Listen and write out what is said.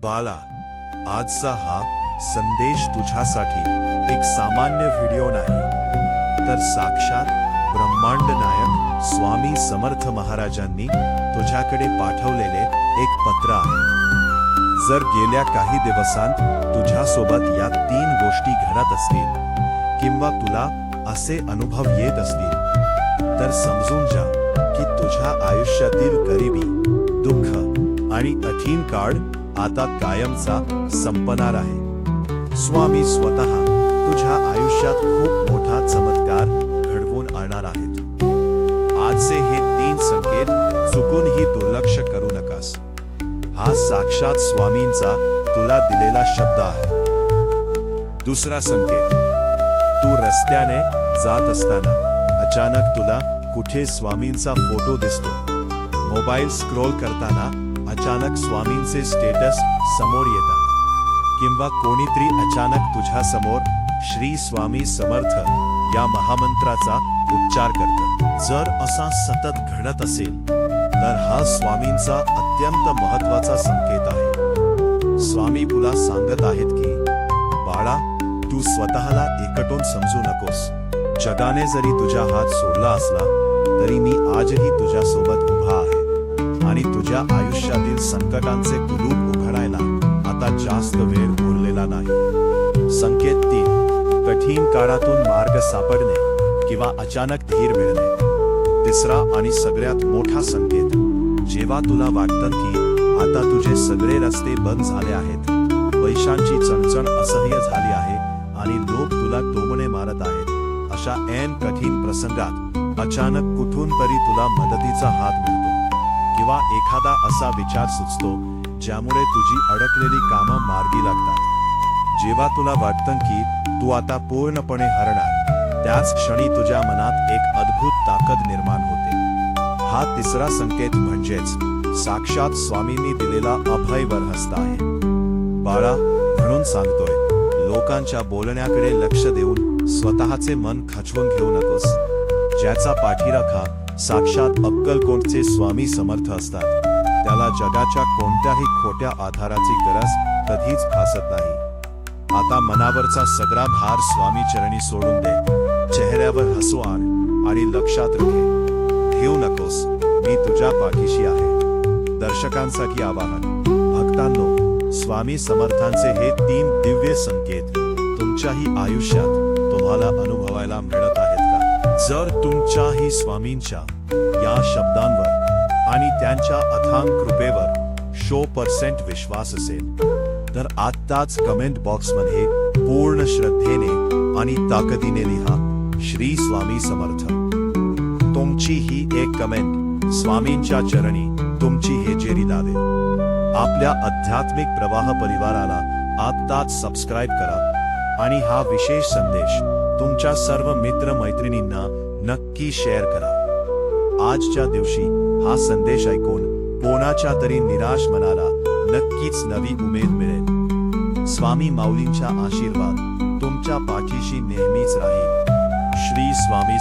बाला, आजचा हा संदेश तुझ्यासाठी एक सामान्य व्हिडिओ नाही, तर साक्षात ब्रह्मांड नायक स्वामी समर्थ महाराजांनी तुझ्याकडे पाठवलेले एक पत्र आहे. जर गेल्या काही दिवसांत तुझ्यासोबत या 3 गोष्टी घडत असतील किंवा तुला असे अनुभव येत असतील, तर समजून जा की तुझ्या आयुष्यातील गरिबी, दुःख आणि कठीण काळ आता कायमचा संपणार आहे. स्वामी स्वतः तुझ्या आयुष्यात खूप मोठा चमत्कार घडवून आणणार आहेत. आजचे हे 3 संकेत चुकूनही दुर्लक्ष करू नकास. हा साक्षात स्वामींचा तुला दिलेला शब्द आहे. दुसरा संकेत, तू रस्त्याने जात असताना अचानक तुला कुठे स्वामींचा फोटो दिसतो. मोबाईल स्क्रोल करताना अचानक स्वामींचे स्टेटस समोर येतात, किंवा कोणीतरी अचानक तुझ्या समोर श्री स्वामी समर्थ या महामंत्राचा उच्चार करतं. जर असा सतत घडत असेल तर हा स्वामींचा अत्यंत महत्त्वाचा संकेत आहे. स्वामी तुला सांगत आहेत की बाळा, तू स्वतःला एकटून समजू नकोस. जगाने जरी तुझा हात सोडला असला तरी मी आजही तुझ्यासोबत उभा आहे आणि तुझ्या आयुष्यातील संकटांचे कुलूप उघडायला आता जास्त वेळ उरलेला नाही. संकेत 3, कठीण काळातून मार्ग सापडणे किंवा अचानक धीर मिळणे. तिसरा आणि सगळ्यात मोठा संकेत, जेव्हा तुला वाटतं की आता तुझे सगळे रस्ते बंद झाले आहेत, पैशांची चणचण असह्य झाली आहे आणि लोक तुला टोमणे मारत आहेत, अशा ऐन कठीण प्रसंगात अचानक कुठून तरी तुला मदतीचा हात मिळतो, किंवा एखादा असा विचार सुचतो ज्यामुळे तुझी अडकलेली कामं मार्गी लागतात. जेव्हा तुला वाटतं की तू आता पूर्णपणे हरणार, त्याच क्षणी तुझ्या मनात एक अद्भुत ताकद निर्माण होते. हा तिसरा संकेत म्हणजेच साक्षात स्वामींनी दिलेला अभय वरहस्त आहे. बाळा, म्हणून सांगतोय, लोकांच्या बोलण्याकडे लक्ष देऊन स्वतःचे मन खचवून घेऊ नकोस. ज्याचा पाठीराखा साक्षात अक्कलकोटचे स्वामी समर्थ असतात, त्याला जगाच्या कोणत्याही खोट्या आधाराची गरज कधीच भासत नाही. आता मनावरचा सगळा भार स्वामी चरणी सोडून दे. चेहऱ्यावर हसू आण आणि लक्षात ठेवू नकोस, मी तुझ्या पाठीशी आहे. दर्शकांसाठी आवाहन, भक्तांनो, स्वामी समर्थांचे हे 3 दिव्य संकेत तुमच्याही आयुष्यात तुम्हाला अनुभवायला मिळत आहेत का? जर तुमच्याही स्वामींच्या या शब्दांवर आणि त्यांच्या अथांग कृपेवर 100% विश्वास असेल, तर आत्ताच कमेंट बॉक्समध्ये पूर्ण श्रद्धेने आणि ताकदीने लिहा, श्री स्वामी समर्थ. तुमची ही एक कमेंट स्वामींच्या चरणी तुमची हेजेरी लावेल. आपल्या आध्यात्मिक प्रवाह परिवाराला आत्ताच सबस्क्राईब करा आणि हा विशेष संदेश तुमच्या सर्व मित्र मैत्रिणींना नक्की शेअर करा. आजच्या दिवशी हा संदेश ऐकून कोणाच्या तरी निराश मनाला नक्कीच नवी उमेद मिळेल. स्वामी माऊलींचा आशीर्वाद तुमच्या पाठीशी नेहमीच राहील. श्री स्वामी